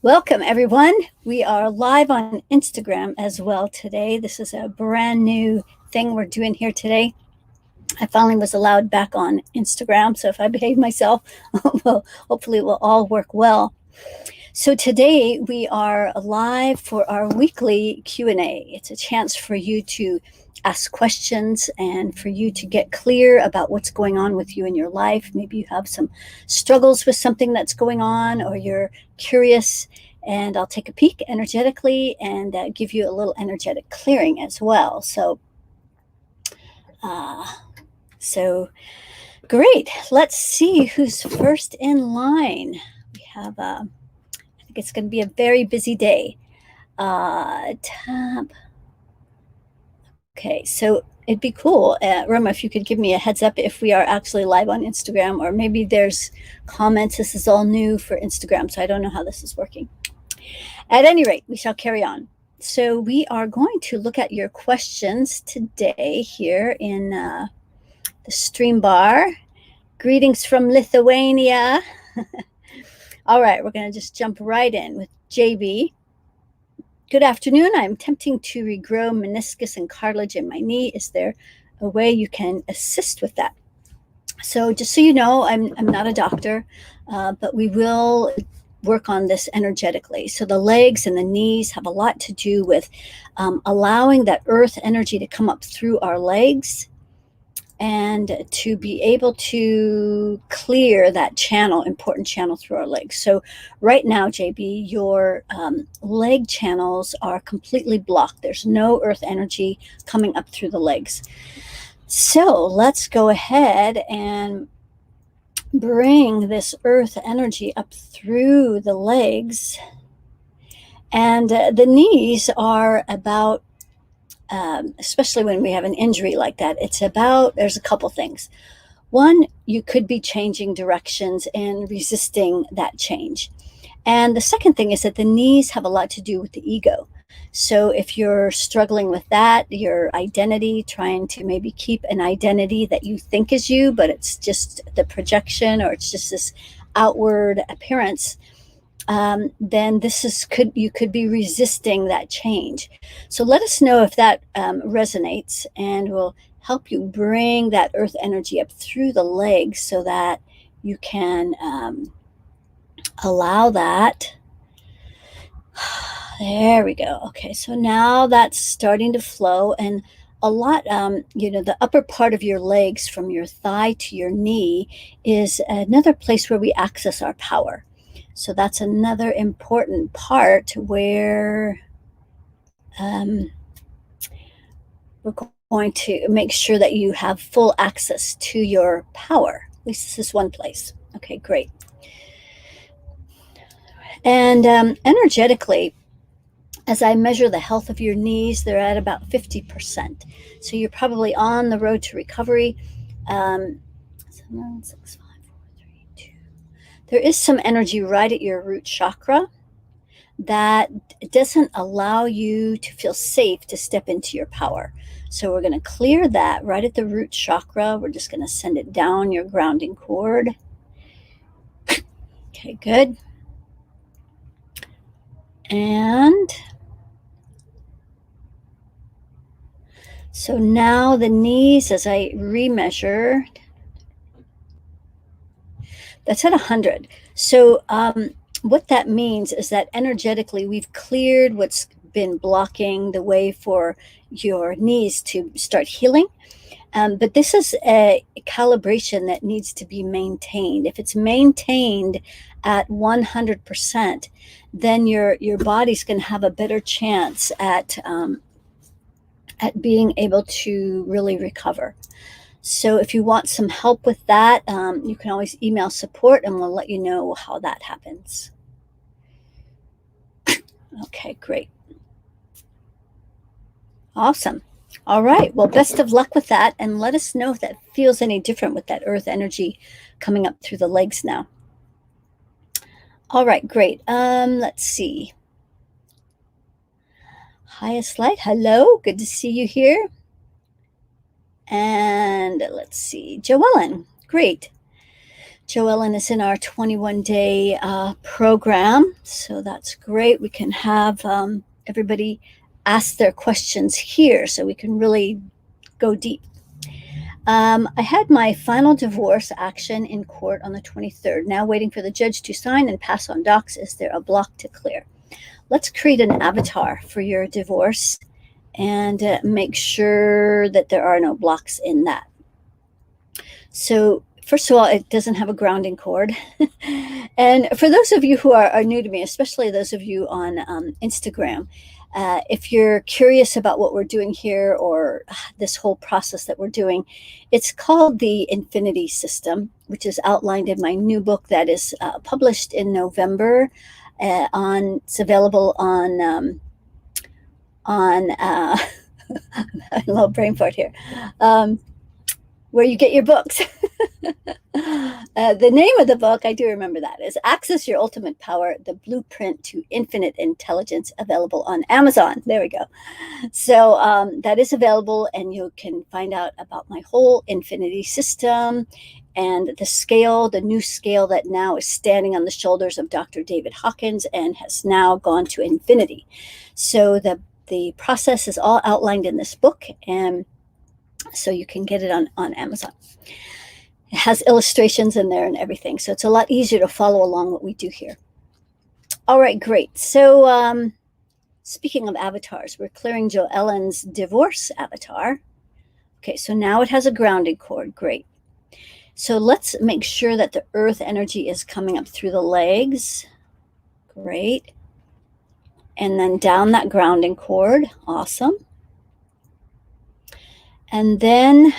Welcome, everyone. We are live on Instagram as well today. This is a brand new thing we're doing here today. I finally was allowed back on Instagram, so if I behave myself, well, hopefully it will all work well. So today we are live for our weekly Q&A. It's a chance for you to ask questions and for you to get clear about what's going on with you in your life. Maybe you have some struggles with something that's going on, or you're curious, and I'll take a peek energetically and give you a little energetic clearing as well. Uh, so great. Let's see who's first in line. We have I think it's going to be a very busy day. Tab. Okay, so it'd be cool, Roma, if you could give me a heads up if we are actually live on Instagram, or maybe there's comments. This is all new for Instagram, so I don't know how this is working. At any rate, we shall carry on. So we are going to look at your questions today here in the stream bar. Greetings from Lithuania. All right, we're going to just jump right in with JB. Good afternoon. I'm attempting to regrow meniscus and cartilage in my knee. Is there a way you can assist with that? So just so you know, I'm not a doctor, but we will work on this energetically. So the legs and the knees have a lot to do with allowing that earth energy to come up through our legs and to be able to clear that channel, important channel through our legs. So right now, JB, your leg channels are completely blocked. There's no earth energy coming up through the legs. So let's go ahead and bring this earth energy up through the legs. And the knees are about, especially when we have an injury like that, there's a couple things. One, you could be changing directions and resisting that change. And the second thing is that the knees have a lot to do with the ego. So if you're struggling with that, your identity, trying to maybe keep an identity that you think is you, but it's just the projection, or it's just this outward appearance, then you could be resisting that change. So let us know if that resonates, and we'll help you bring that earth energy up through the legs so that you can allow that. There we go. Okay, so now that's starting to flow, and a lot, the upper part of your legs from your thigh to your knee is another place where we access our power. So that's another important part where we're going to make sure that you have full access to your power. At least this is one place. Okay, great. And energetically, as I measure the health of your knees, they're at about 50%. So you're probably on the road to recovery. 7, 6, 5, 4, 3, 2. There is some energy right at your root chakra that doesn't allow you to feel safe to step into your power. So we're going to clear that right at the root chakra. We're just going to send it down your grounding cord. Okay, good. And so now the knees, as I remeasure, that's at 100. So what that means is that energetically we've cleared what's been blocking the way for your knees to start healing. But this is a calibration that needs to be maintained. If it's maintained at 100%, then your body's going to have a better chance at being able to really recover. So if you want some help with that, you can always email support and we'll let you know how that happens. Okay, great. Awesome. All right. Well, best of luck with that. And let us know if that feels any different with that earth energy coming up through the legs now. All right, great. Let's see. Highest light. Hello. Good to see you here. And let's see. Joellen. Great. Joellen is in our 21-day program, so that's great. We can have everybody ask their questions here so we can really go deep. I had my final divorce action in court on the 23rd, now waiting for the judge to sign and pass on docs. Is there a block to clear? Let's create an avatar for your divorce and make sure that there are no blocks in that. So first of all, it doesn't have a grounding cord. And for those of you who are new to me, especially those of you on Instagram, if you're curious about what we're doing here or this whole process that we're doing, it's called the Infinity System, which is outlined in my new book that is published in November. It's available on a little brain fart here. Where you get your books. The name of the book, I do remember that, is Access Your Ultimate Power, The Blueprint to Infinite Intelligence, available on Amazon. There we go. So that is available, and you can find out about my whole infinity system and the scale, the new scale that now is standing on the shoulders of Dr. David Hawkins and has now gone to infinity. So the process is all outlined in this book, and so you can get it on Amazon. It has illustrations in there and everything, so it's a lot easier to follow along what we do here. All right, great. So speaking of avatars, we're clearing Joellen's divorce avatar. Okay, so now it has a grounding cord. Great. So let's make sure that the earth energy is coming up through the legs. Great. And then down that grounding cord. Awesome. And then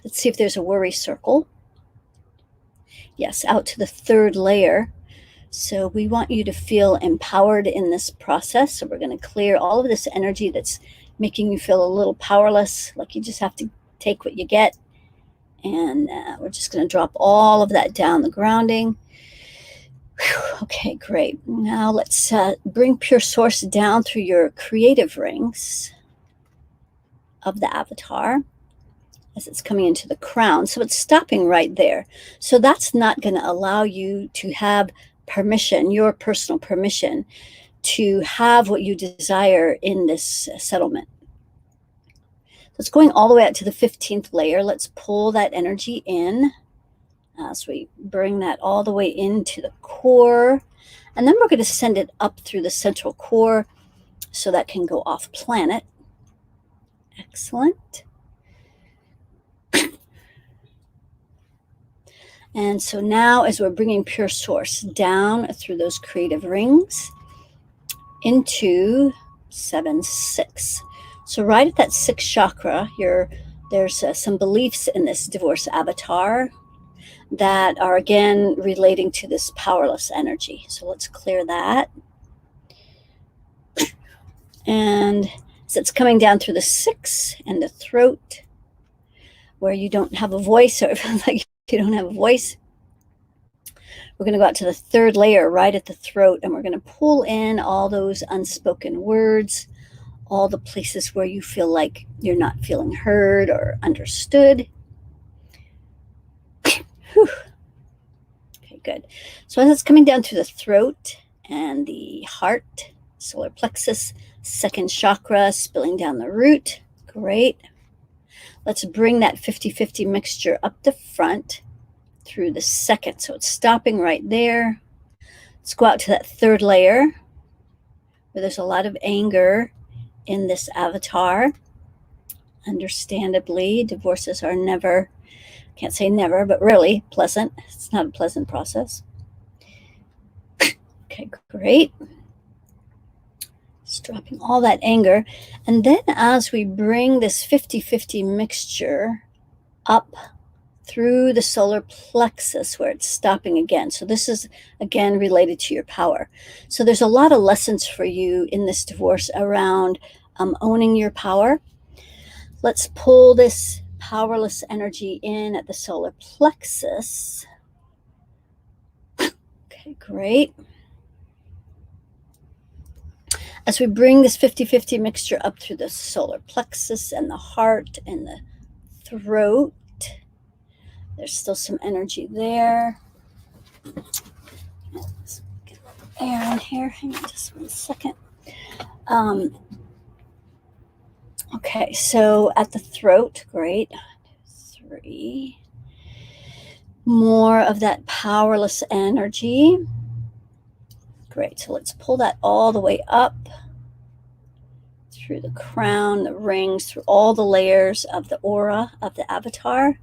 let's see if there's a worry circle. Yes, out to the third layer. So we want you to feel empowered in this process. So we're going to clear all of this energy that's making you feel a little powerless, like you just have to take what you get. And we're just going to drop all of that down the grounding. Whew, okay, great. Now let's bring Pure Source down through your creative rings of the avatar as it's coming into the crown. So it's stopping right there. So that's not going to allow you to have permission, your personal permission, to have what you desire in this settlement. So it's going all the way out to the 15th layer. Let's pull that energy in as we bring that all the way into the core. And then we're going to send it up through the central core so that can go off planet. Excellent. And so now as we're bringing Pure Source down through those creative rings into 7-6. So right at that 6th chakra, there's some beliefs in this divorce avatar that are again relating to this powerless energy. So let's clear that. And so it's coming down through the 6th and the throat, where you don't have a voice, or it feels like you don't have a voice. We're going to go out to the 3rd layer right at the throat, and we're going to pull in all those unspoken words, all the places where you feel like you're not feeling heard or understood. Whew. Okay, good. So as it's coming down through the throat and the heart, solar plexus, 2nd chakra, spilling down the root. Great. Let's bring that 50-50 mixture up the front through the 2nd. So it's stopping right there. Let's go out to that 3rd layer where there's a lot of anger in this avatar. Understandably, divorces are never, can't say never, but rarely pleasant. It's not a pleasant process. Okay, great. Just dropping all that anger. And then as we bring this 50-50 mixture up through the solar plexus where it's stopping again. So this is, again, related to your power. So there's a lot of lessons for you in this divorce around owning your power. Let's pull this powerless energy in at the solar plexus. Okay, great. As we bring this 50-50 mixture up through the solar plexus and the heart and the throat, There's still some energy there. Let's get air in here. Hang on just 1 second. Okay, so at the throat, great. 3. More of that powerless energy. Great, so let's pull that all the way up through the crown, the rings, through all the layers of the aura of the avatar.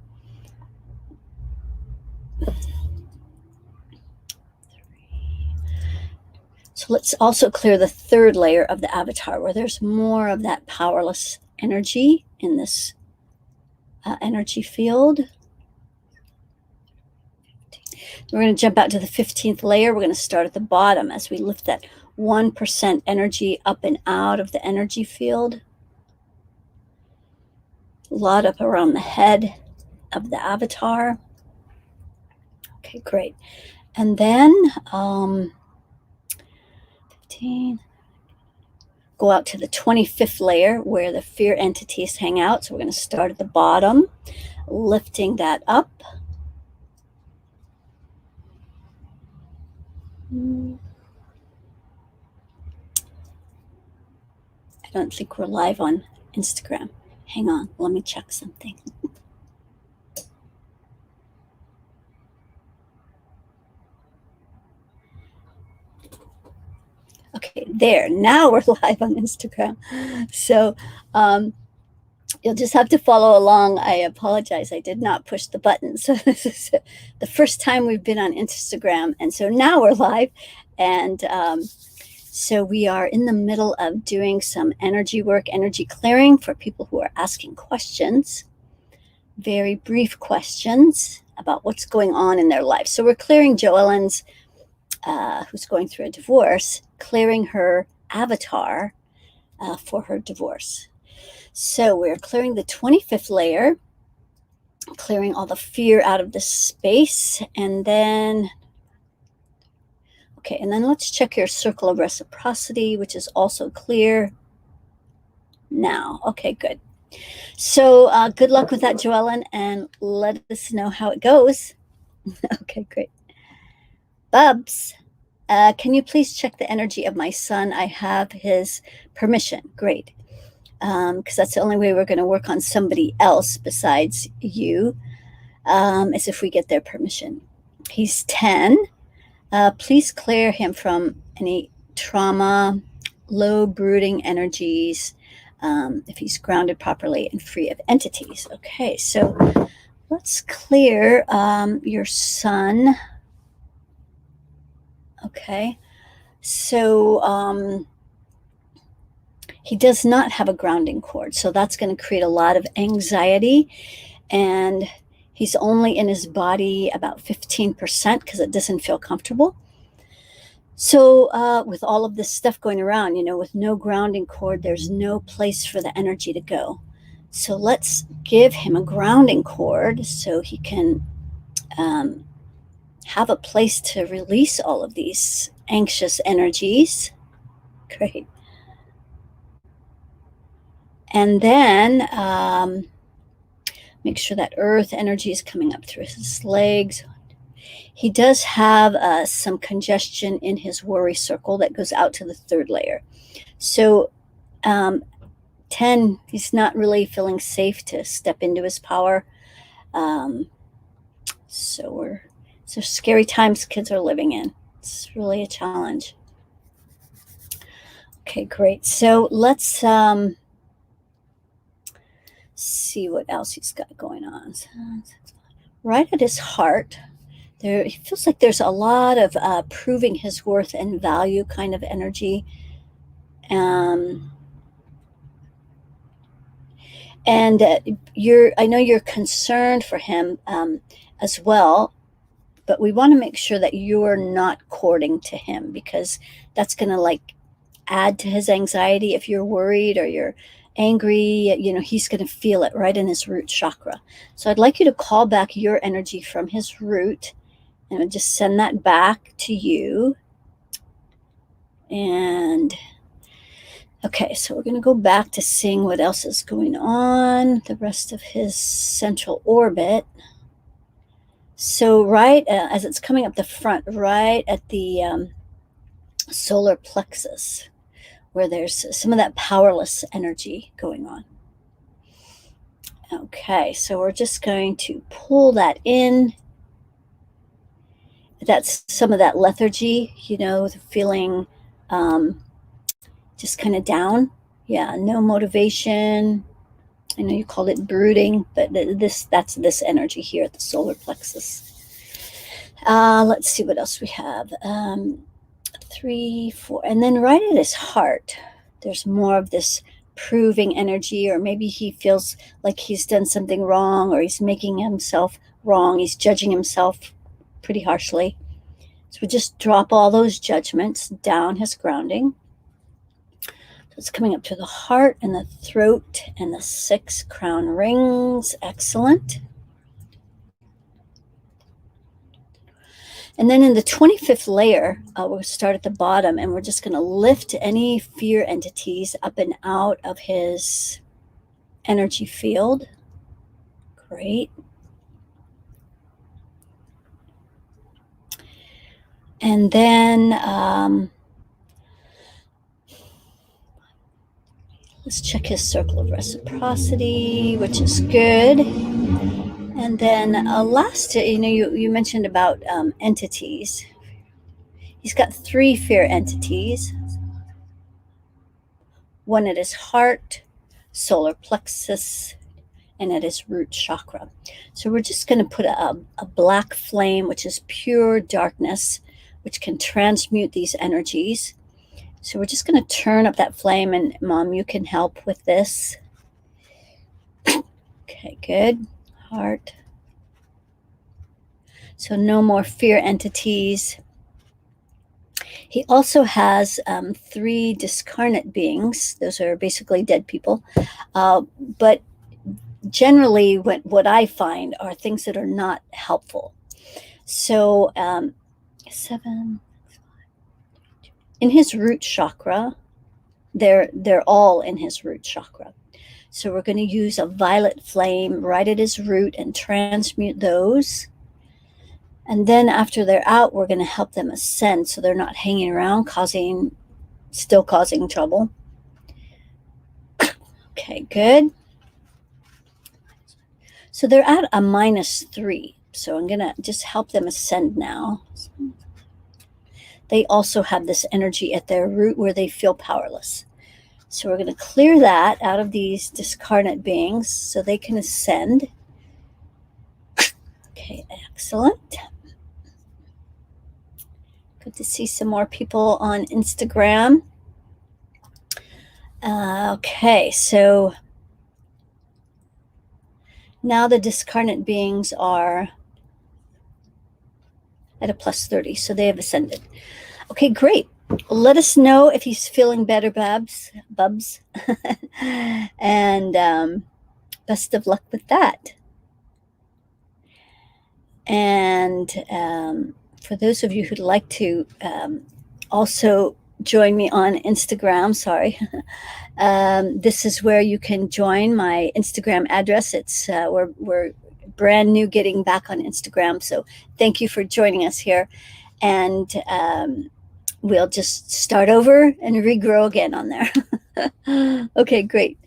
3. So let's also clear the 3rd layer of the avatar where there's more of that powerless energy in this energy field. We're going to jump out to the 15th layer. We're going to start at the bottom as we lift that 1% energy up and out of the energy field. A lot up around the head of the avatar. Okay, great. And then 15. Go out to the 25th layer where the fear entities hang out. So we're going to start at the bottom, lifting that up. I don't think we're live on Instagram. Hang on, let me check something. Okay, there. Now we're live on Instagram. So you'll just have to follow along. I apologize. I did not push the button. So this is the first time we've been on Instagram. And so now we're live. And so we are in the middle of doing some energy work, energy clearing for people who are asking questions, very brief questions about what's going on in their life. So we're clearing Joellen's, who's going through a divorce, clearing her avatar for her divorce. So we're clearing the 25th layer, clearing all the fear out of the space, and then, okay, and then let's check your circle of reciprocity, which is also clear now. Okay, good. So good luck with that, Joellen, and let us know how it goes. Okay, great. Bubs, can you please check the energy of my son? I have his permission. Great. Because that's the only way we're going to work on somebody else besides you, is if we get their permission. He's 10. Please clear him from any trauma, low brooding energies, if he's grounded properly and free of entities. Okay, so let's clear your son. Okay, so he does not have a grounding cord, so that's going to create a lot of anxiety, and he's only in his body about 15% because it doesn't feel comfortable. So with all of this stuff going around, with no grounding cord, there's no place for the energy to go. So let's give him a grounding cord so he can have a place to release all of these anxious energies. Great. And then make sure that earth energy is coming up through his legs. He does have some congestion in his worry circle that goes out to the 3rd layer. So 10, he's not really feeling safe to step into his power. So scary times kids are living in. It's really a challenge. Okay, great. So let's see what else he's got going on. Right at his heart, he feels like there's a lot of proving his worth and value kind of energy. And I know you're concerned for him as well, but we want to make sure that you're not courting to him, because that's going to add to his anxiety. If you're worried or you're angry, he's going to feel it right in his root chakra. So I'd like you to call back your energy from his root and just send that back to you. And okay, so we're going to go back to seeing what else is going on, the rest of his central orbit. So right as it's coming up the front, right at the solar plexus, where there's some of that powerless energy going on. Okay, so we're just going to pull that in. That's some of that lethargy, the feeling just kind of down. Yeah, no motivation. I know you called it brooding, but that's this energy here at the solar plexus. Let's see what else we have. 3, 4, and then right at his heart, there's more of this proving energy, or maybe he feels like he's done something wrong, or he's making himself wrong. He's judging himself pretty harshly. So we just drop all those judgments down his grounding. So it's coming up to the heart and the throat and the 6 crown rings. Excellent. And then in the 25th layer, we'll start at the bottom, and we're just going to lift any fear entities up and out of his energy field. Great. And then let's check his circle of reciprocity, which is good. And then last, you mentioned about entities. He's got 3 fear entities. One at his heart, solar plexus, and at his root chakra. So we're just going to put a black flame, which is pure darkness, which can transmute these energies. So we're just going to turn up that flame, and Mom, you can help with this. Okay, good. Heart. So no more fear entities. He also has 3 discarnate beings. Those are basically dead people. But generally, what I find are things that are not helpful. So 7, in his root chakra, they're all in his root chakra. So we're going to use a violet flame right at his root and transmute those. And then after they're out, we're going to help them ascend so they're not hanging around, still causing trouble. Okay, good. So they're at a -3. So I'm going to just help them ascend now. They also have this energy at their root where they feel powerless. So we're going to clear that out of these discarnate beings so they can ascend. Okay, excellent. Good to see some more people on Instagram. Okay, so now the discarnate beings are at a +30, so they have ascended. Okay, great. Let us know if he's feeling better, Bubs. And best of luck with that. And for those of you who'd like to also join me on Instagram, this is where you can join my Instagram address. It's we're brand new getting back on Instagram, so thank you for joining us here. And we'll just start over and regrow again on there. Okay, great.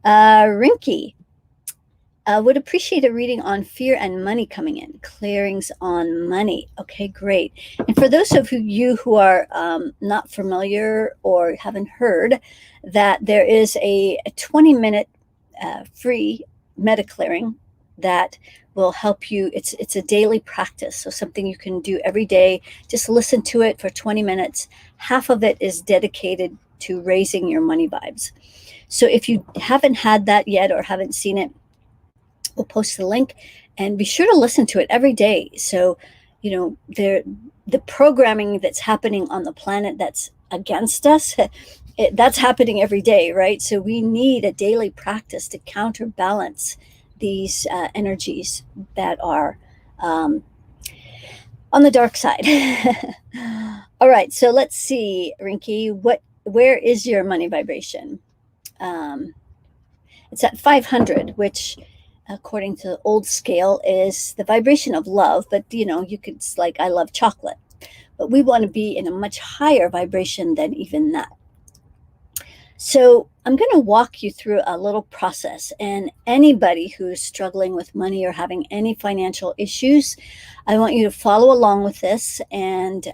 Rinky. Would appreciate a reading on fear and money coming in, clearings on money. Okay, great. And for those of you who are not familiar or haven't heard, that there is a 20-minute free meta clearing that will help you. It's a daily practice, so something you can do every day. Just listen to it for 20 minutes. Half of it is dedicated to raising your money vibes. So if you haven't had that yet or haven't seen it, we'll post the link, and be sure to listen to it every day. So, the programming that's happening on the planet that's against us, that's happening every day, right? So we need a daily practice to counterbalance these energies that are on the dark side. All right, so let's see, Rinky, where is your money vibration? It's at 500, which according to the old scale, is the vibration of love. But, you could, it's like, I love chocolate. But we want to be in a much higher vibration than even that. So I'm going to walk you through a little process, and anybody who's struggling with money or having any financial issues, I want you to follow along with this, and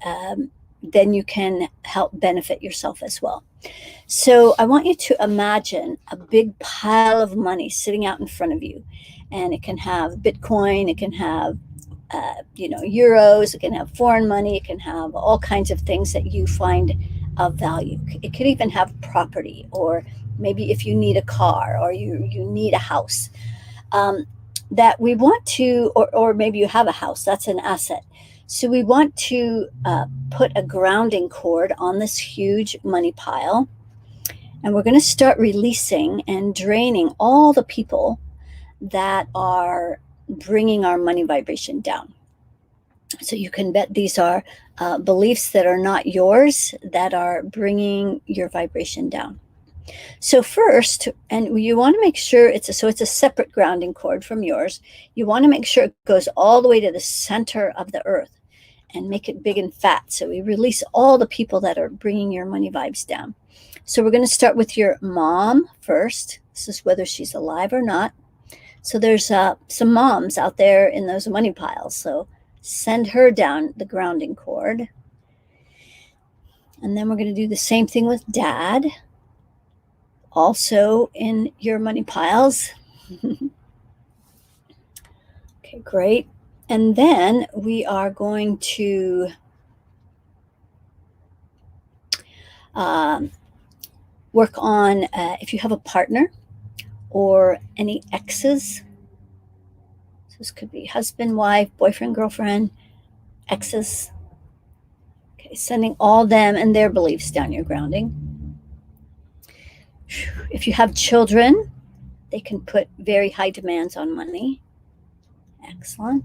then you can help benefit yourself as well. So I want you to imagine a big pile of money sitting out in front of you, and it can have Bitcoin, it can have euros, it can have foreign money, it can have all kinds of things that you find of value. It could even have property, or maybe if you need a car or you need a house, that we want to, or maybe you have a house, that's an asset. So we want to put a grounding cord on this huge money pile, and we're going to start releasing and draining all the people that are bringing our money vibration down. So you can bet these are beliefs that are not yours that are bringing your vibration down. So first, and you want to make sure it's a separate grounding cord from yours. You want to make sure it goes all the way to the center of the earth and make it big and fat. So we release all the people that are bringing your money vibes down. So we're going to start with your mom first. This is whether she's alive or not. So there's some moms out there in those money piles. So send her down the grounding cord. And then we're going to do the same thing with dad, also in your money piles. Okay, great. And then we are going to work on if you have a partner or any exes. So this could be husband, wife, boyfriend, girlfriend, exes. Okay, sending all them and their beliefs down your grounding. If you have children, they can put very high demands on money. Excellent.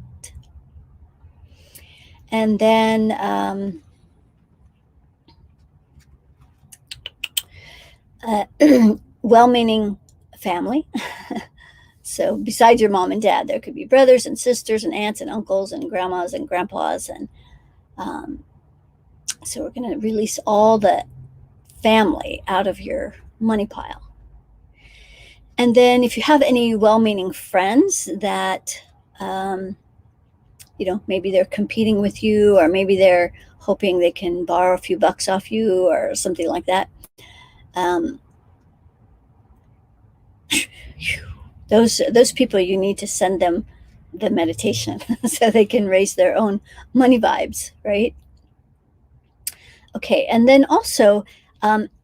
And then well-meaning family. So besides your mom and dad, there could be brothers and sisters and aunts and uncles and grandmas and grandpas. And so we're going to release all the family out of your money pile. And then if you have any well-meaning friends that, maybe they're competing with you, or maybe they're hoping they can borrow a few bucks off you or something like that. Those people, you need to send them the meditation so they can raise their own money vibes, right? Okay, and then also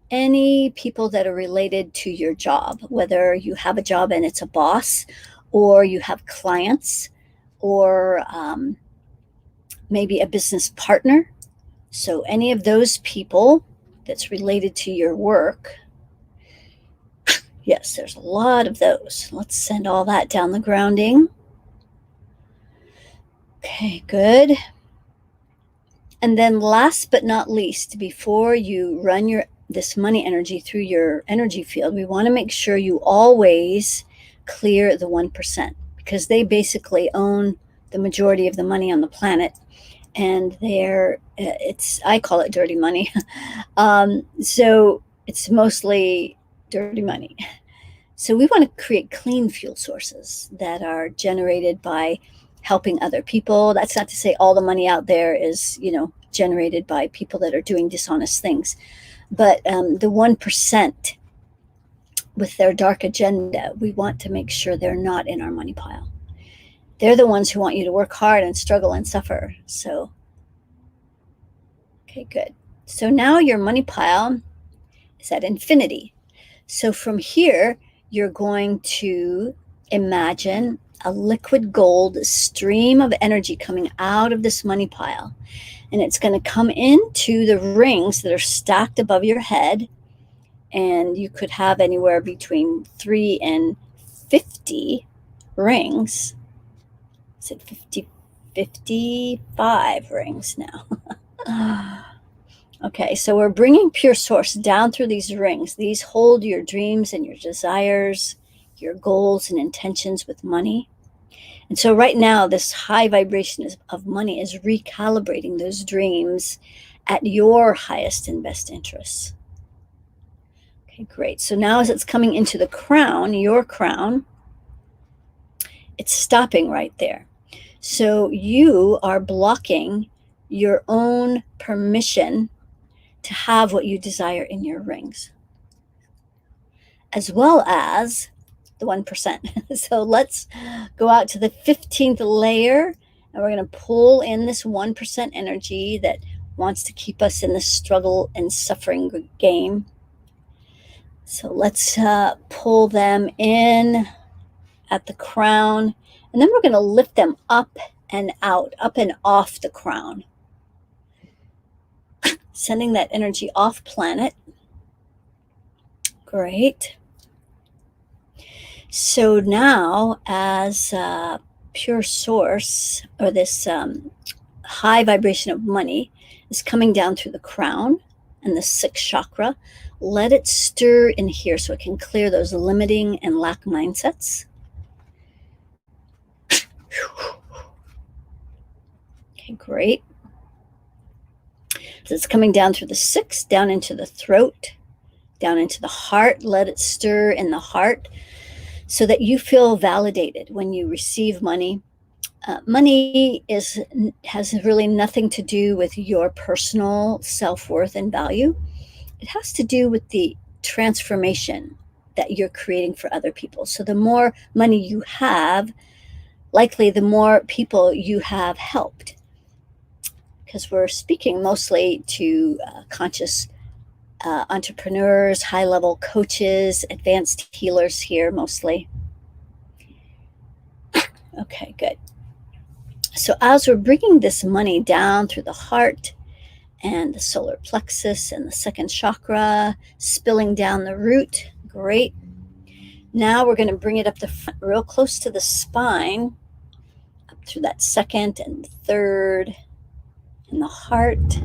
any people that are related to your job, whether you have a job and it's a boss, or you have clients, or maybe a business partner. So any of those people that's related to your work. Yes, there's a lot of those. Let's send all that down the grounding. Okay, good. And then last but not least, before you run this money energy through your energy field, we want to make sure you always clear the 1%, because they basically own the majority of the money on the planet, and I call it dirty money. So it's mostly dirty money. So we want to create clean fuel sources that are generated by helping other people. That's not to say all the money out there is, generated by people that are doing dishonest things. But the 1% with their dark agenda, we want to make sure they're not in our money pile. They're the ones who want you to work hard and struggle and suffer. So, okay, good. So now your money pile is at infinity. So from here, you're going to imagine a liquid gold stream of energy coming out of this money pile. And it's going to come into the rings that are stacked above your head. And you could have anywhere between 3 and 50 rings. Is it 50? 55 rings now. Okay, so we're bringing pure source down through these rings. These hold your dreams and your desires your goals and intentions with money. And so right now, this high vibration of money is recalibrating those dreams at your highest and best interests. Okay, great. So now as it's coming into the crown, your crown, it's stopping right there. So you are blocking your own permission to have what you desire in your rings, as well as the 1%. So let's go out to the 15th layer, and we're going to pull in this 1% energy that wants to keep us in the struggle and suffering game. So let's pull them in at the crown, and then we're going to lift them up and out, up and off the crown, sending that energy off planet. Great. So now, as pure source, or this high vibration of money is coming down through the crown and the 6th chakra, let it stir in here so it can clear those limiting and lack mindsets. Okay, great. So it's coming down through the 6th, down into the throat, down into the heart. Let it stir in the heart so that you feel validated when you receive money. Money has really nothing to do with your personal self-worth and value. It has to do with the transformation that you're creating for other people. So the more money you have, likely the more people you have helped, because we're speaking mostly to conscious entrepreneurs, high-level coaches, advanced healers here mostly. Okay, good. So as we're bringing this money down through the heart and the solar plexus and the 2nd chakra, spilling down the root, great. Now we're going to bring it up the front, real close to the spine, up through that 2nd and 3rd, and the heart,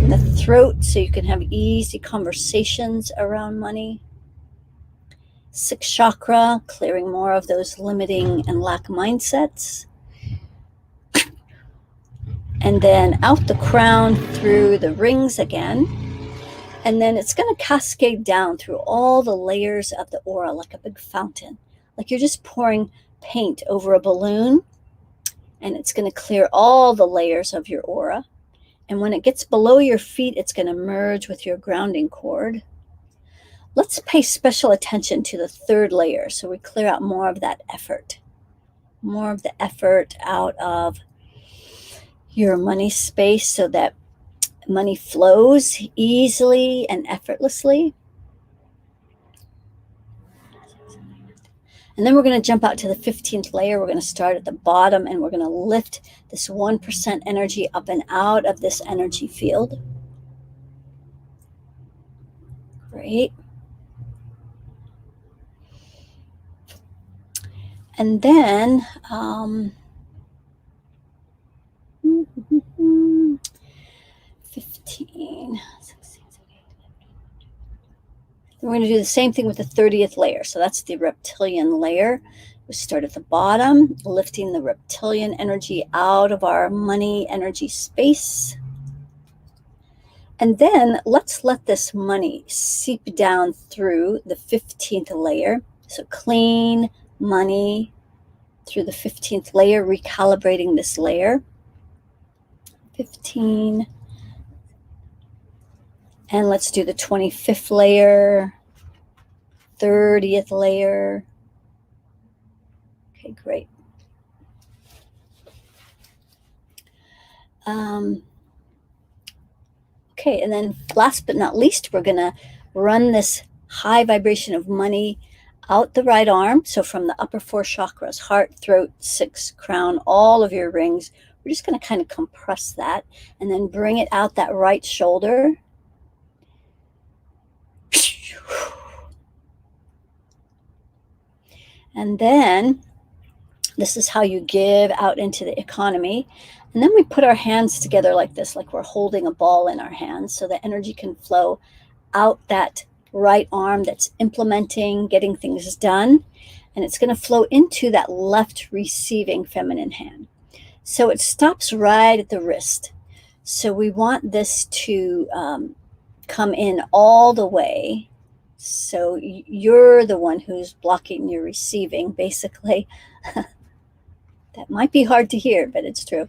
and the throat, so you can have easy conversations around money. 6th chakra, clearing more of those limiting and lack mindsets. And then out the crown through the rings again. And then it's going to cascade down through all the layers of the aura like a big fountain. Like you're just pouring paint over a balloon, and it's going to clear all the layers of your aura. And when it gets below your feet, it's going to merge with your grounding cord. Let's pay special attention to the 3rd layer so we clear out more of that effort. More of the effort out of your money space so that money flows easily and effortlessly. And then we're going to jump out to the 15th layer. We're going to start at the bottom, and we're going to lift this 1% energy up and out of this energy field. Great. And then 15, 16, 17. We're going to do the same thing with the 30th layer. So that's the reptilian layer. We start at the bottom, lifting the reptilian energy out of our money energy space. And then let's let this money seep down through the 15th layer. So clean money through the 15th layer, recalibrating this layer. 15. And let's do the 25th layer, 30th layer. Okay, great. Okay, and then last but not least, we're going to run this high vibration of money out the right arm. So from the upper 4 chakras, heart, throat, 6, crown, all of your rings, we're just going to kind of compress that and then bring it out that right shoulder. And then this is how you give out into the economy. And then we put our hands together like this, like we're holding a ball in our hands, so the energy can flow out that right arm that's implementing, getting things done, and it's going to flow into that left receiving feminine hand. So it stops right at the wrist. So we want this to come in all the way. So you're the one who's blocking your receiving, basically. That might be hard to hear, but it's true.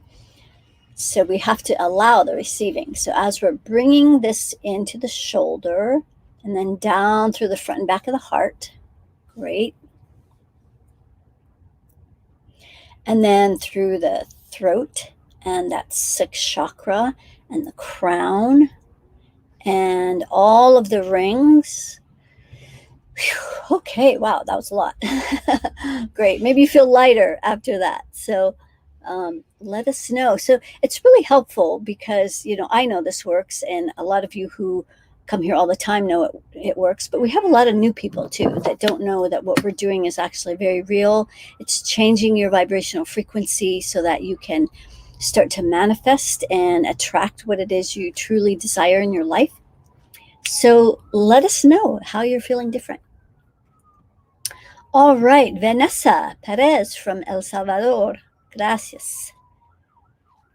So we have to allow the receiving. So as we're bringing this into the shoulder and then down through the front and back of the heart, great. And then through the throat and that sixth chakra and the crown and all of the rings. Whew, okay, wow, that was a lot. Great. Maybe you feel lighter after that. So let us know. So it's really helpful because, I know this works, and a lot of you who come here all the time know it works, but we have a lot of new people too that don't know that what we're doing is actually very real. It's changing your vibrational frequency so that you can start to manifest and attract what it is you truly desire in your life. So let us know how you're feeling different. All right, Vanessa Perez from El Salvador. Gracias.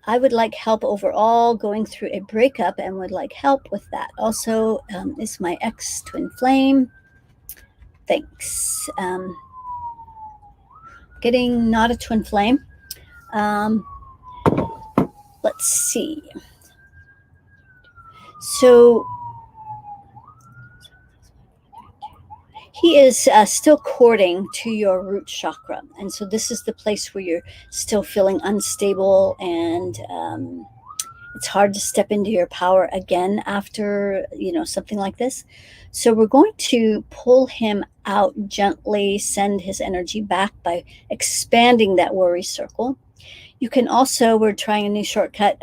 I would like help overall going through a breakup and would like help with that. Also, is my ex twin flame? Thanks. Getting not a twin flame. Let's see. So he is still courting to your root chakra. And so this is the place where you're still feeling unstable, and it's hard to step into your power again after, something like this. So we're going to pull him out gently, send his energy back by expanding that worry circle. You can also, we're trying a new shortcut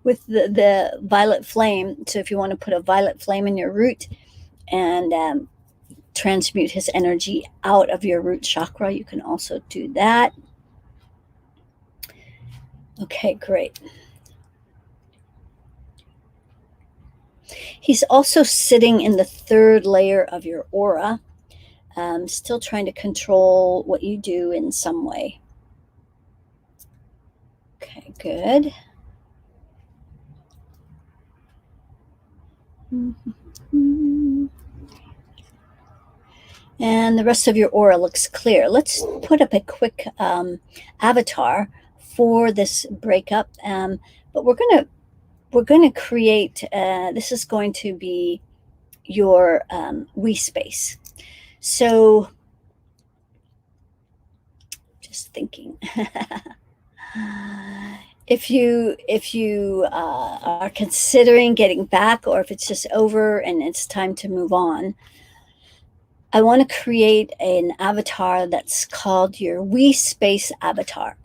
with the violet flame. So if you want to put a violet flame in your root and transmute his energy out of your root chakra, you can also do that. Okay, great. He's also sitting in the third layer of your aura, still trying to control what you do in some way. Okay, good. And the rest of your aura looks clear. Let's put up a quick avatar for this breakup, but we're going to create. This is going to be your we space. So, just thinking. If you are considering getting back, or if it's just over and it's time to move on, I want to create an avatar that's called your we space avatar.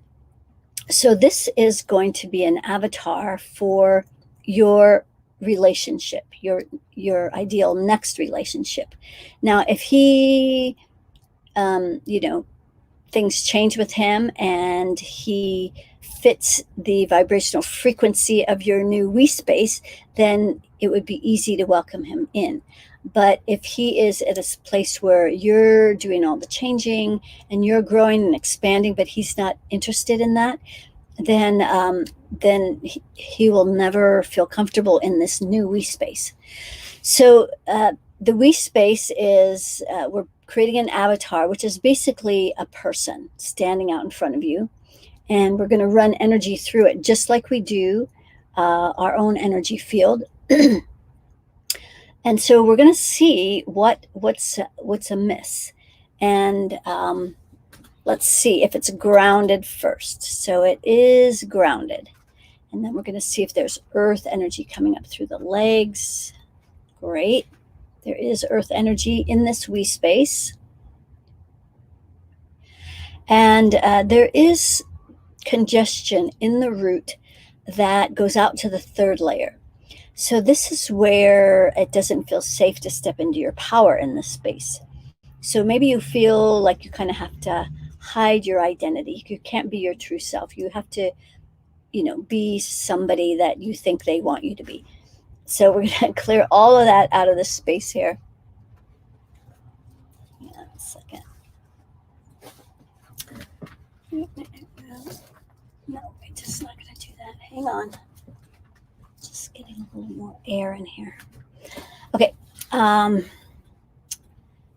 So this is going to be an avatar for your relationship, your ideal next relationship. Now, if he, things change with him and he fits the vibrational frequency of your new we space, then it would be easy to welcome him in. But if he is at a place where you're doing all the changing and you're growing and expanding, but he's not interested in that, then he will never feel comfortable in this new we space. So the we space is, we're creating an avatar, which is basically a person standing out in front of you. And we're going to run energy through it, just like we do our own energy field. And so we're going to see what's amiss. And let's see if it's grounded first. So it is grounded. And then we're going to see if there's earth energy coming up through the legs. Great. There is earth energy in this we space. And there is congestion in the root that goes out to the third layer. So this is where it doesn't feel safe to step into your power in this space. So maybe you feel like you kind of have to hide your identity. You can't be your true self. You have to, be somebody that you think they want you to be. So we're going to clear all of that out of this space here. Hang on a second. No, we're just not going to do that. Hang on. Just getting a little more air in here. Okay.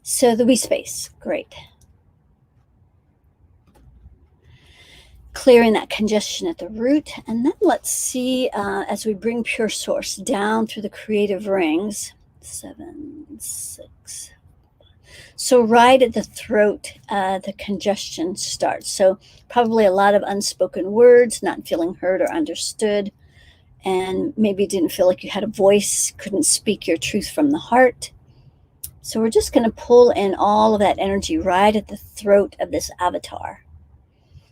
So the wee space, great. Clearing that congestion at the root. And then let's see, as we bring pure source down through the creative rings, 7, 6. So right at the throat, the congestion starts. So probably a lot of unspoken words, not feeling heard or understood. And maybe didn't feel like you had a voice, couldn't speak your truth from the heart. So we're just going to pull in all of that energy right at the throat of this avatar,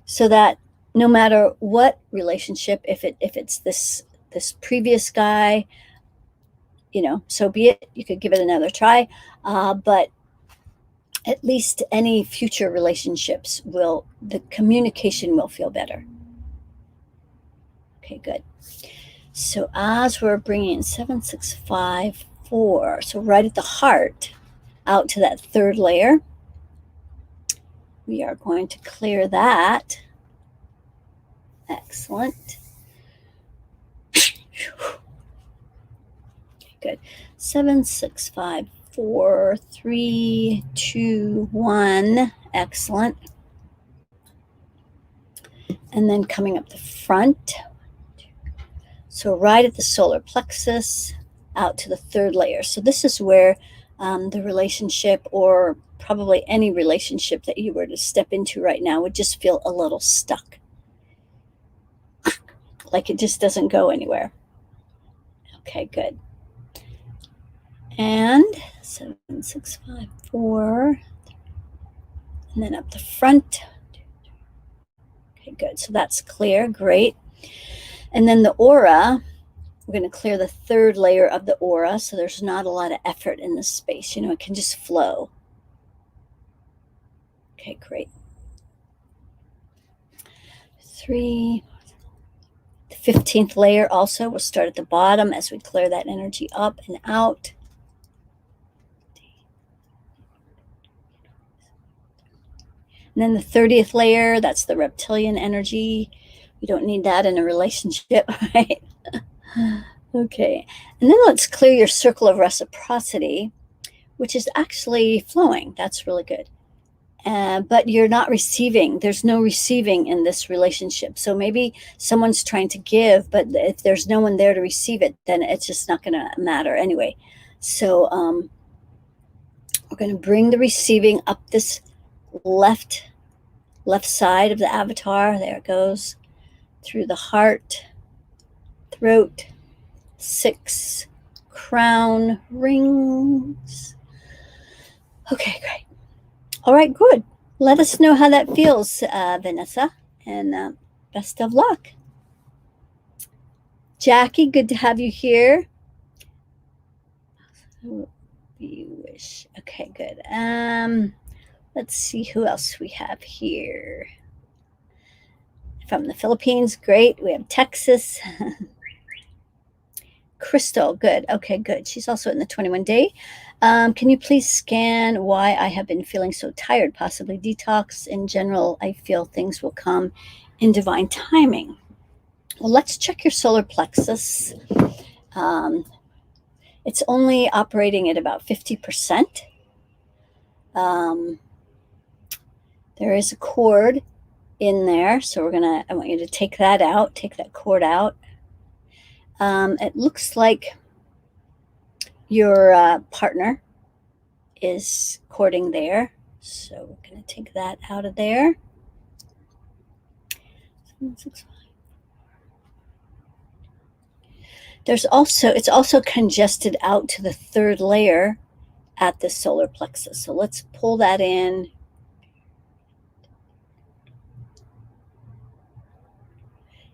so that no matter what relationship, if it's this previous guy, so be it. You could give it another try, but at least any future relationships the communication will feel better. Okay, good. So as we're bringing 7, 6, 5, 4, so right at the heart, out to that third layer, we are going to clear that. Excellent. Okay, good. 7, 6, 5, 4, 3, 2, 1. Excellent. And then coming up the front. So right at the solar plexus, out to the third layer. So this is where the relationship, or probably any relationship that you were to step into right now, would just feel a little stuck. Like it just doesn't go anywhere. Okay, good. And 7, 6, 5, 4. And then up the front. Okay, good. So that's clear. Great. And then the aura, we're going to clear the third layer of the aura, so there's not a lot of effort in this space. It can just flow. Okay, great. 3. The 15th layer also, we'll start at the bottom as we clear that energy up and out. And then the 30th layer, that's the reptilian energy. We don't need that in a relationship, right? Okay. And then let's clear your circle of reciprocity, which is actually flowing. That's really good. But you're not receiving. There's no receiving in this relationship. So maybe someone's trying to give, but if there's no one there to receive it, then it's just not going to matter anyway. So we're going to bring the receiving up this left side of the avatar. There it goes. Through the heart, throat, 6 crown rings. Okay, great. All right, good. Let us know how that feels, Vanessa, and best of luck. Jackie, good to have you here. You wish. Okay, good. Let's see who else we have here. From the Philippines, great. We have Texas. Crystal, good. Okay, good. She's also in the 21 day. Can you please scan why I have been feeling so tired? Possibly detox. In general, I feel things will come in divine timing. Well, let's check your solar plexus. It's only operating at about 50%. There is a cord in there, so I want you to take that out, take that cord out. It looks like your partner is cording there, so we're going to take that out of there. 7, 6, 5. It's also congested out to the third layer at the solar plexus. So let's pull that in.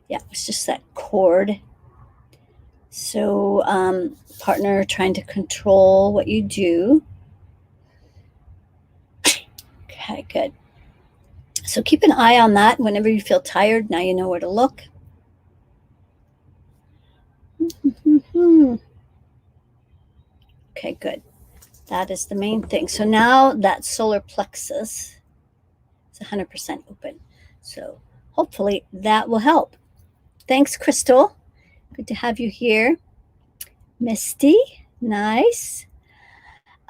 Yeah, it's just that cord. So partner trying to control what you do. Okay, good. So keep an eye on that. Whenever you feel tired, now you know where to look. Okay, good. That is the main thing. So now that solar plexus is 100% open. So hopefully that will help. Thanks, Crystal. Good to have you here. Misty, nice.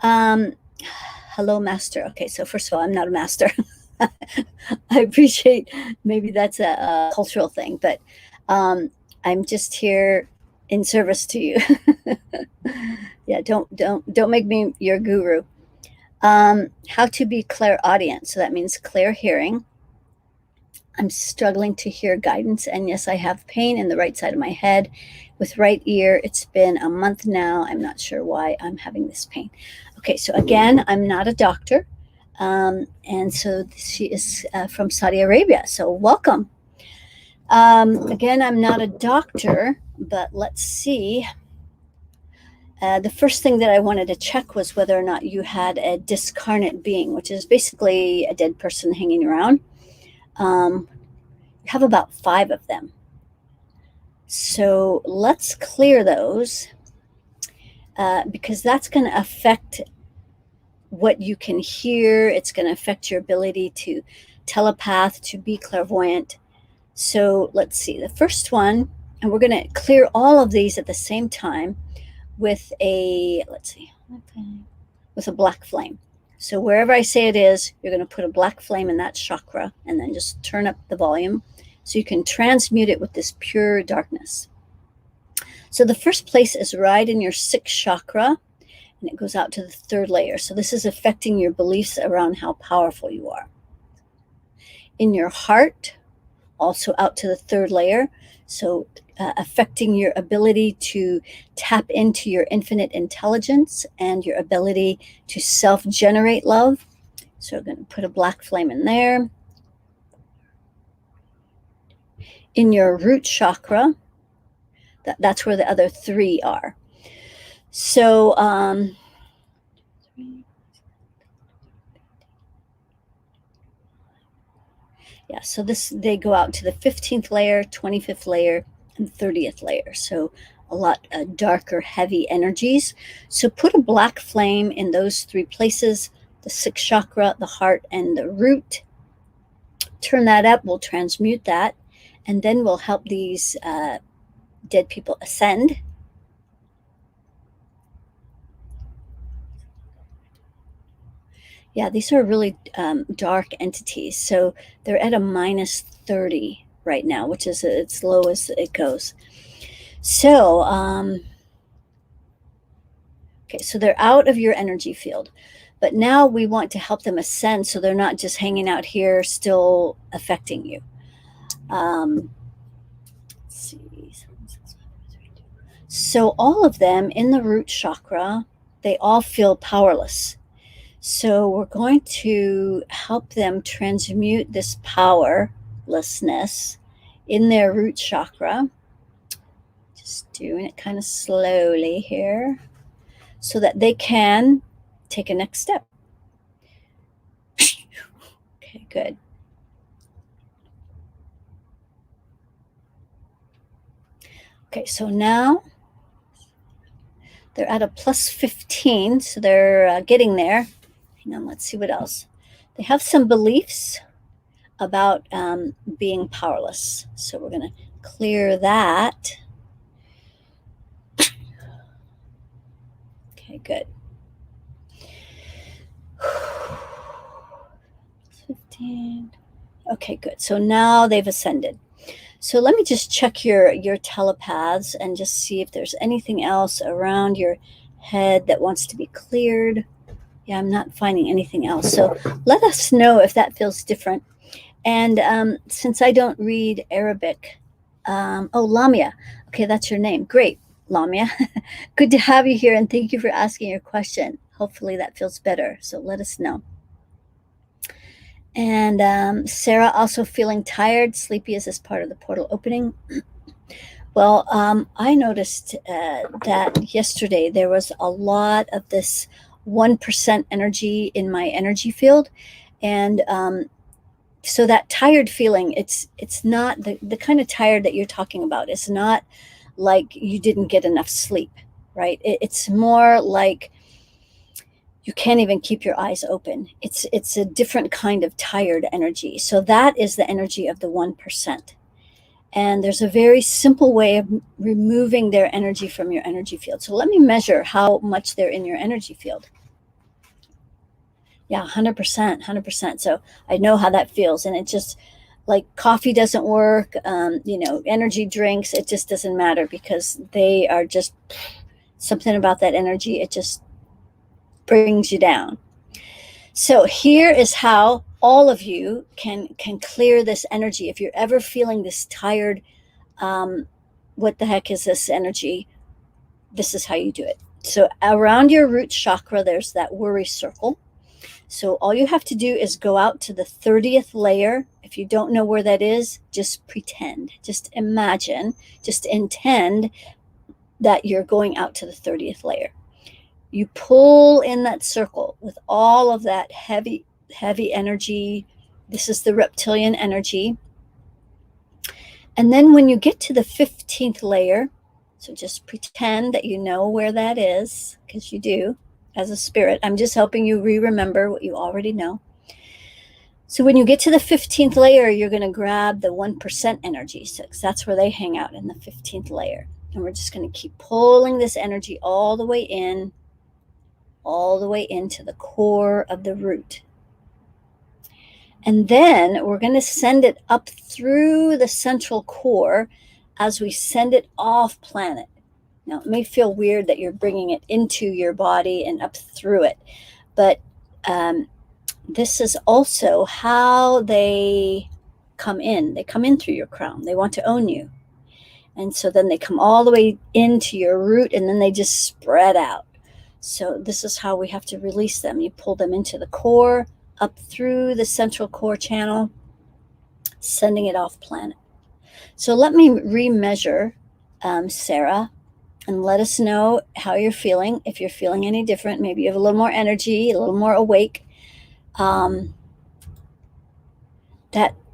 Hello, master. Okay, so first of all, I'm not a master. I appreciate, maybe that's a cultural thing, but I'm just here in service to you. Yeah, don't make me your guru. How to be clairaudient. So that means clear hearing. I'm struggling to hear guidance, and yes, I have pain in the right side of my head with right ear. It's been a month now. I'm not sure why I'm having this pain. Okay, so again, I'm not a doctor, and so she is from Saudi Arabia. So welcome. Again, I'm not a doctor, but let's see. The first thing that I wanted to check was whether or not you had a discarnate being, which is basically a dead person hanging around. You have about 5 of them. So let's clear those because that's going to affect what you can hear. It's going to affect your ability to telepath, to be clairvoyant. So let's see. The first one, and we're going to clear all of these at the same time with a, let's see, with a black flame. So wherever I say it is, you're going to put a black flame in that chakra and then just turn up the volume so you can transmute it with this pure darkness. So the first place is right in your 6th chakra, and it goes out to the 3rd layer. So this is affecting your beliefs around how powerful you are. In your heart, also out to the 3rd layer. So affecting your ability to tap into your infinite intelligence and your ability to self-generate love. So we're going to put a black flame in there. In your root chakra, that's where the other 3 are. So yeah, so they go out to the 15th layer, 25th layer, and 30th layer. So a lot darker, heavy energies. So put a black flame in those 3 places, the 6th chakra, the heart, and the root. Turn that up, we'll transmute that, and then we'll help these dead people ascend. Yeah, these are really dark entities. So they're at a minus 30 right now, which is as low as it goes. So, okay, so they're out of your energy field. But now we want to help them ascend so they're not just hanging out here still affecting you. Let's see. So all of them in the root chakra, they all feel powerless. So we're going to help them transmute this powerlessness in their root chakra. Just doing it kind of slowly here so that they can take a next step. Okay, good. Okay, so now they're at a plus 15, so they're getting there. Hang on, let's see what else. They have some beliefs about being powerless. So we're going to clear that. Okay, good. 15. Okay, good. So now they've ascended. So let me just check your telepaths and just see if there's anything else around your head that wants to be cleared. Yeah, I'm not finding anything else. So let us know if that feels different. And since I don't read Arabic, oh, Lamia. Okay, that's your name. Great, Lamia. Good to have you here, and thank you for asking your question. Hopefully that feels better. So let us know. And Sarah, also feeling tired, sleepy. Is this part of the portal opening? Well, I noticed that yesterday there was a lot of this 1% energy in my energy field. And so that tired feeling, it's not the kind of tired that you're talking about. It's not like you didn't get enough sleep, right? It's more like you can't even keep your eyes open. It's a different kind of tired energy. So that is the energy of the 1%. And there's a very simple way of removing their energy from your energy field. So let me measure how much they're in your energy field. Yeah, 100%, 100%. So I know how that feels. And it just, like, coffee doesn't work, energy drinks, it just doesn't matter, because they are just something about that energy. It just brings you down. So here is how all of you can clear this energy. If you're ever feeling this tired, what the heck is this energy? This is how you do it. So around your root chakra, there's that worry circle. So all you have to do is go out to the 30th layer. If you don't know where that is, just pretend, just imagine, just intend that you're going out to the 30th layer. You pull in that circle with all of that heavy energy. This is the reptilian energy. And then when you get to the 15th layer, so just pretend that you know where that is, because you do as a spirit. I'm just helping you remember what you already know. So when you get to the 15th layer, you're going to grab the 1% energy. So that's where they hang out, in the 15th layer. And we're just going to keep pulling this energy all the way into the core of the root. And then we're going to send it up through the central core as we send it off planet. Now, it may feel weird that you're bringing it into your body and up through it, but this is also how they come in. They come in through your crown. They want to own you. And so then they come all the way into your root, and then they just spread out. So this is how we have to release them. You pull them into the core, up through the central core channel, sending it off planet. So let me remeasure, Sarah, and let us know how you're feeling. If you're feeling any different, maybe you have a little more energy, a little more awake. That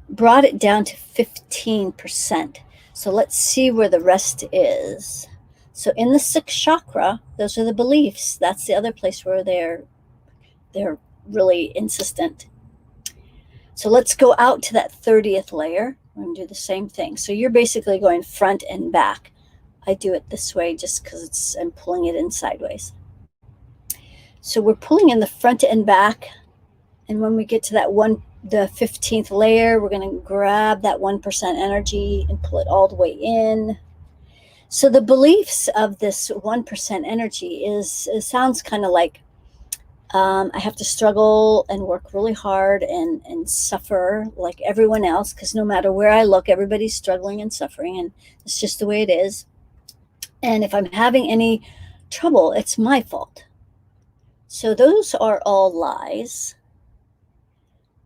brought it down to 15%. So let's see where the rest is. So in the 6th chakra, those are the beliefs. That's the other place where they're really insistent. So let's go out to that 30th layer. We're going to do the same thing. So you're basically going front and back. I do it this way just because I'm pulling it in sideways. So we're pulling in the front and back. And when we get to the 15th layer, we're going to grab that 1% energy and pull it all the way in. So the beliefs of this 1% energy it sounds kind of like, I have to struggle and work really hard and suffer like everyone else, because no matter where I look, everybody's struggling and suffering, and it's just the way it is. And if I'm having any trouble, it's my fault. So those are all lies.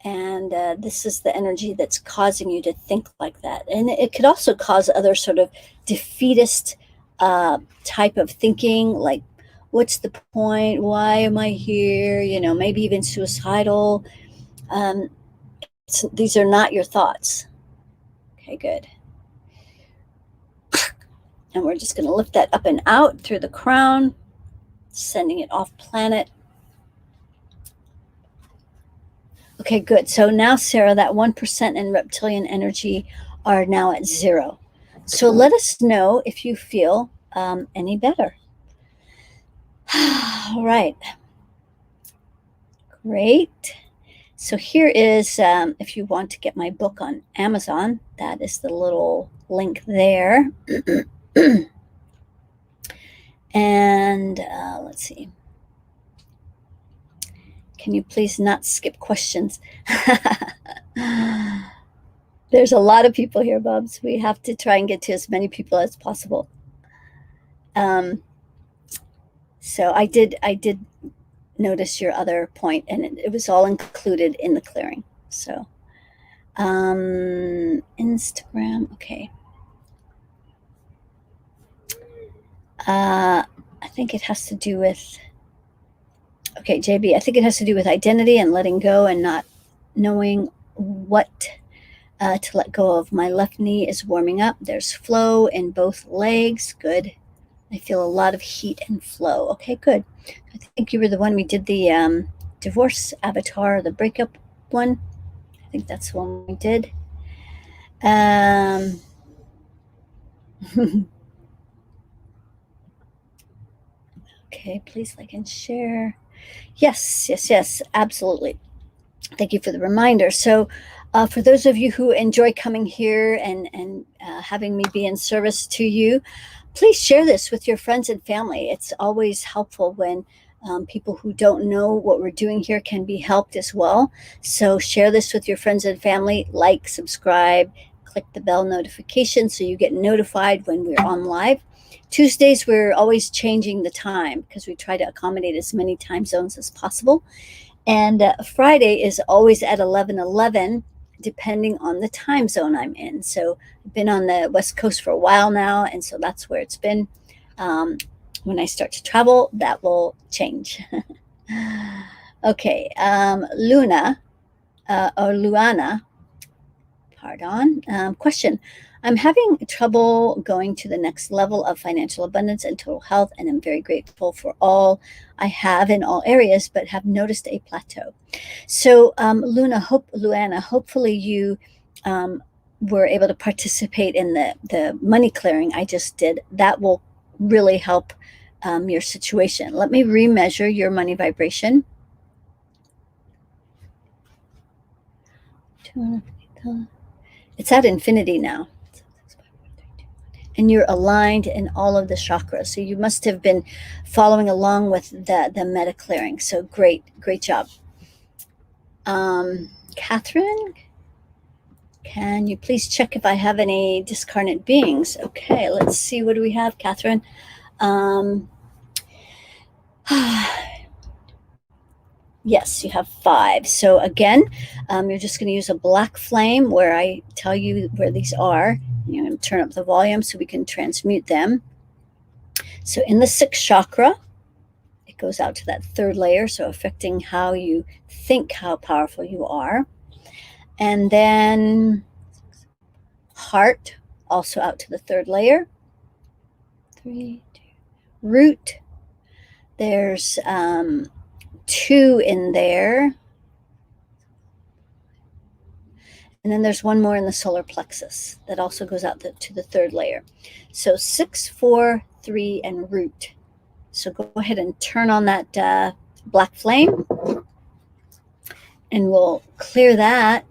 And this is the energy that's causing you to think like that. And it could also cause other sort of defeatist type of thinking, like, what's the point? Why am I here? Maybe even suicidal. These are not your thoughts. Okay, good. And we're just going to lift that up and out through the crown, sending it off planet. Okay, good. So now, Sarah, that 1% and reptilian energy are now at 0. So let us know if you feel any better. All right. Great. So here is, if you want to get my book on Amazon, that is the little link there. And let's see. Can you please not skip questions? There's a lot of people here, Bubs. We have to try and get to as many people as possible. So I did notice your other point, and it was all included in the clearing. So Instagram, okay. I think it has to do with, okay, JB, I think it has to do with identity and letting go and not knowing what to let go of. My left knee is warming up. There's flow in both legs. Good. I feel a lot of heat and flow. Okay, good. I think you were the one we did the divorce avatar, the breakup one. I think that's the one we did. Okay, please like and share. Yes, yes, yes, absolutely. Thank you for the reminder. So, for those of you who enjoy coming here and having me be in service to you, please share this with your friends and family. It's always helpful when people who don't know what we're doing here can be helped as well. So, share this with your friends and family. Like, subscribe, click the bell notification so you get notified when we're on live. Tuesdays, we're always changing the time because we try to accommodate as many time zones as possible. And Friday is always at 11:11, depending on the time zone I'm in. So I've been on the West Coast for a while now, and so that's where it's been. When I start to travel, that will change. Okay, Luna, or Luana, pardon. Question. I'm having trouble going to the next level of financial abundance and total health, and I'm very grateful for all I have in all areas, but have noticed a plateau. So, Luana, hopefully you were able to participate in the money clearing I just did. That will really help your situation. Let me remeasure your money vibration. It's at infinity now. And you're aligned in all of the chakras. So you must have been following along with the meta clearing. So great job. Catherine, can you please check if I have any discarnate beings? Okay, let's see. What do we have, Catherine? Yes, you have 5. So again, you're just going to use a black flame where I tell you where these are. You're going to turn up the volume so we can transmute them. So in the 6th chakra, it goes out to that 3rd layer, so affecting how you think, how powerful you are. And then heart, also out to the 3rd layer. 3, 2. Root, there's 2 in there. And then there's one more in the solar plexus that also goes out to the 3rd layer. So 6, 4, 3, and root. So go ahead and turn on that black flame, and we'll clear that.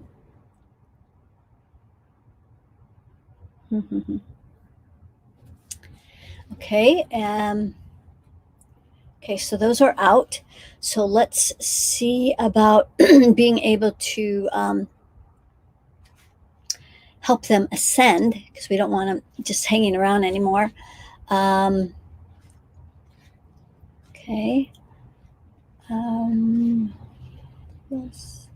Okay. Okay, so those are out. So let's see about being able to help them ascend, because we don't want them just hanging around anymore. Okay. Yes.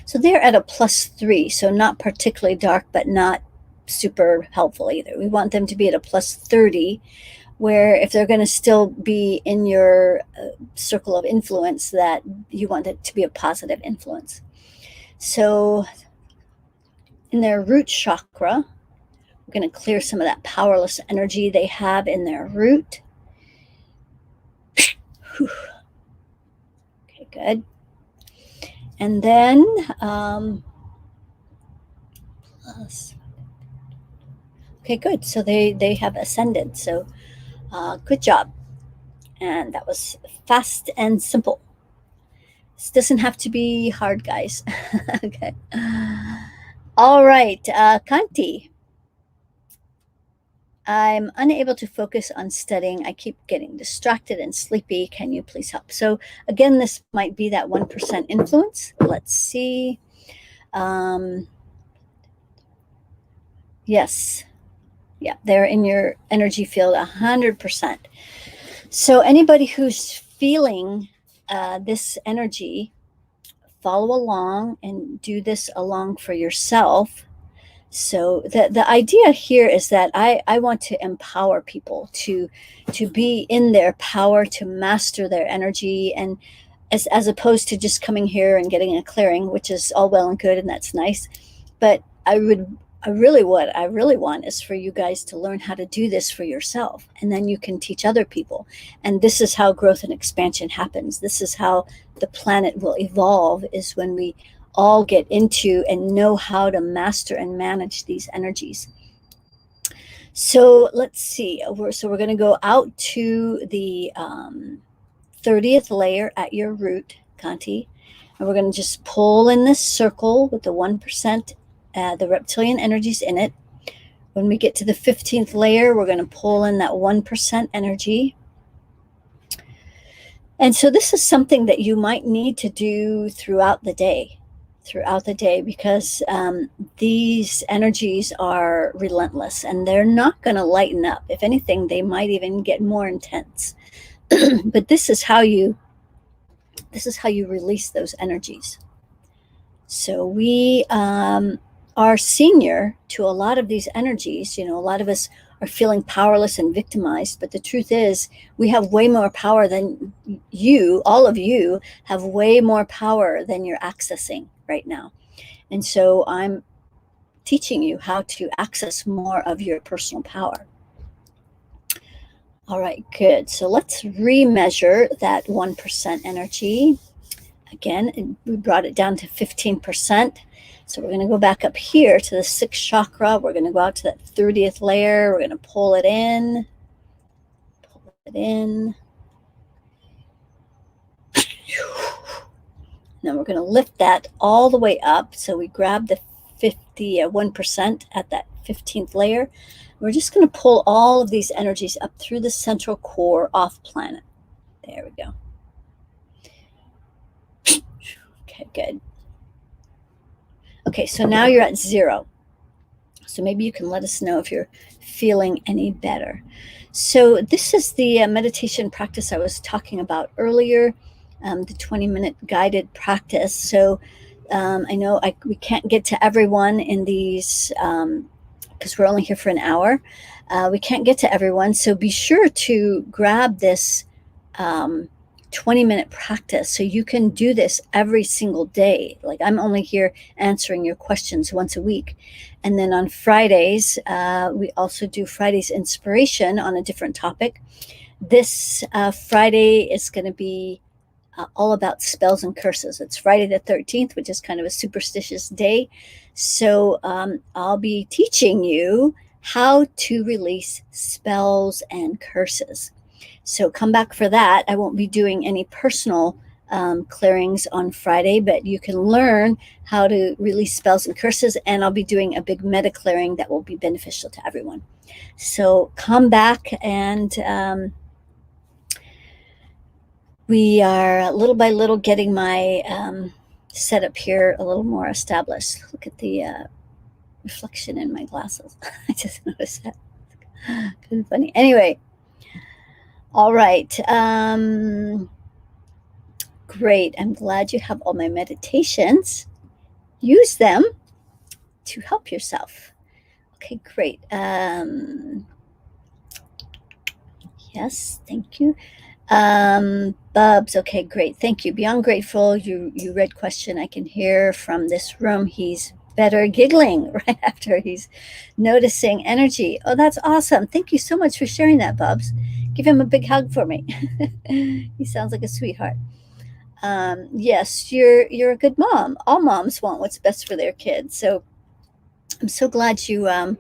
So they're at a +3, so not particularly dark, but not super helpful either. We want them to be at a +30, where if they're going to still be in your circle of influence, that you want it to be a positive influence. So in their root chakra, we're going to clear some of that powerless energy they have in their root. Okay, good. And then okay, good. So they have ascended. So good job. And that was fast and simple. This doesn't have to be hard, guys. Okay. All right, Kanti. I'm unable to focus on studying. I keep getting distracted and sleepy. Can you please help? So again, this might be that 1% influence. Let's see. Yes. Yeah, they're in your energy field 100%. So anybody who's feeling this energy, follow along and do this along for yourself. So the idea here is that I want to empower people to be in their power, to master their energy, and as opposed to just coming here and getting a clearing, which is all well and good, and that's nice. But I what I really want is for you guys to learn how to do this for yourself, and then you can teach other people. And this is how growth and expansion happens. This is how the planet will evolve, is when we all get into and know how to master and manage these energies. So let's see. We're going to go out to the 30th layer at your root, Kanti, and we're going to just pull in this circle with the 1%, the reptilian energies in it. When we get to the 15th layer, we're going to pull in that 1% energy. And so this is something that you might need to do throughout the day, because these energies are relentless and they're not going to lighten up. If anything, they might even get more intense. But this is how you release those energies. So we are senior to a lot of these energies. A lot of us are feeling powerless and victimized, but the truth is we have way more power than you. All of you have way more power than you're accessing right now. And so I'm teaching you how to access more of your personal power. All right, good. So let's remeasure that 1% energy. Again, we brought it down to 15%. So we're going to go back up here to the 6th chakra. We're going to go out to that 30th layer. We're going to pull it in. Then we're going to lift that all the way up. So we grab the 1% at that 15th layer. We're just going to pull all of these energies up through the central core off planet. There we go. Okay, good. Okay, so now you're at 0. So maybe you can let us know if you're feeling any better. So this is the meditation practice I was talking about earlier, the 20-minute guided practice. So I know we can't get to everyone in these because we're only here for an hour. We can't get to everyone, so be sure to grab this 20-minute practice so you can do this every single day. Like, I'm only here answering your questions once a week. And then on Fridays, we also do Friday's inspiration on a different topic. This Friday is going to be all about spells and curses. It's Friday the 13th, which is kind of a superstitious day. So I'll be teaching you how to release spells and curses. So come back for that. I won't be doing any personal clearings on Friday, but you can learn how to release spells and curses, and I'll be doing a big meta clearing that will be beneficial to everyone. So come back, and we are little by little getting my setup here a little more established. Look at the reflection in my glasses. I just noticed that. Kind of funny. Anyway. All right. Great. I'm glad you have all my meditations. Use them to help yourself. Okay, great. Yes, thank you. Bubs, okay, great. Thank you. Beyond grateful. You read question. I can hear from this room. He's better, giggling right after he's noticing energy. Oh, that's awesome. Thank you so much for sharing that, Bubs. Give him a big hug for me. He sounds like a sweetheart. Yes, you're a good mom. All moms want what's best for their kids. So I'm so glad you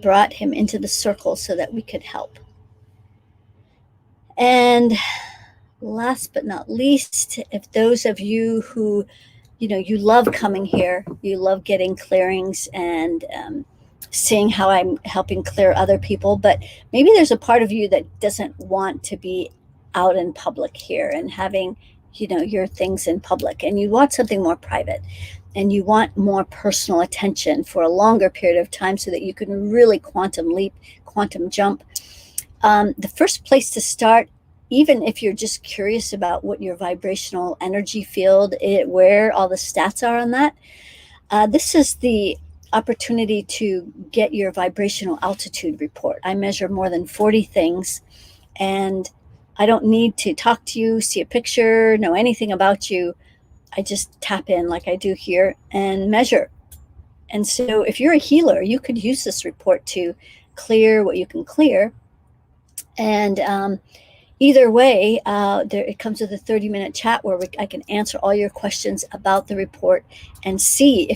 brought him into the circle so that we could help. And last but not least, if those of you who, you love coming here, you love getting clearings and seeing how I'm helping clear other people, but maybe there's a part of you that doesn't want to be out in public here and having, your things in public, and you want something more private, and you want more personal attention for a longer period of time so that you can really quantum leap, quantum jump. The first place to start, even if you're just curious about what your vibrational energy field, where all the stats are on that, this is the opportunity to get your vibrational altitude report. I measure more than 40 things, and I don't need to talk to you, see a picture, know anything about you. I just tap in like I do here and measure. And so if you're a healer, you could use this report to clear what you can clear. And either way, it comes with a 30-minute chat where I can answer all your questions about the report and see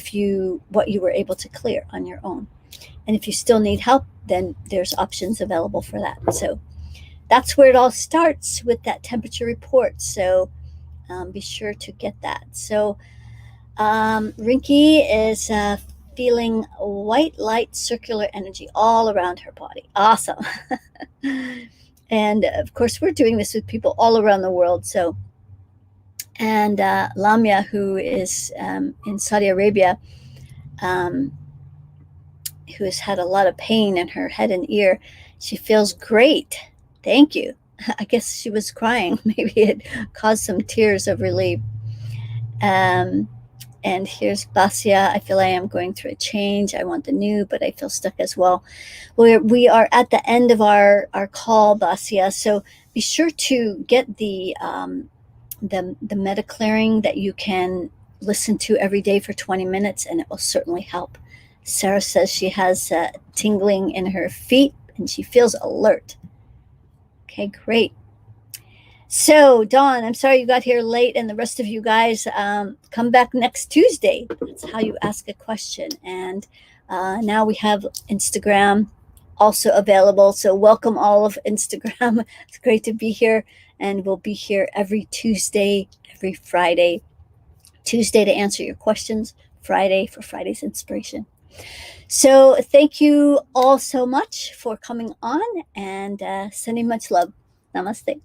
what you were able to clear on your own. And if you still need help, then there's options available for that. So that's where it all starts, with that temperature report. So be sure to get that. So Rinky is feeling white light circular energy all around her body. Awesome. And of course, we're doing this with people all around the world. So, and Lamia, who is in Saudi Arabia, who has had a lot of pain in her head and ear, she feels great. Thank you. I guess she was crying. Maybe it caused some tears of relief. And here's Basia. I feel I am going through a change. I want the new, but I feel stuck as well. We are at the end of our call, Basia. So be sure to get the meta clearing that you can listen to every day for 20 minutes, and it will certainly help. Sarah says she has tingling in her feet and she feels alert. Okay, great. So, Dawn, I'm sorry you got here late, and the rest of you guys, come back next Tuesday. That's how you ask a question. And now we have Instagram also available. So welcome all of Instagram. It's great to be here. And we'll be here every Tuesday, every Friday. Tuesday to answer your questions, Friday for Friday's inspiration. So thank you all so much for coming on, and sending much love. Namaste.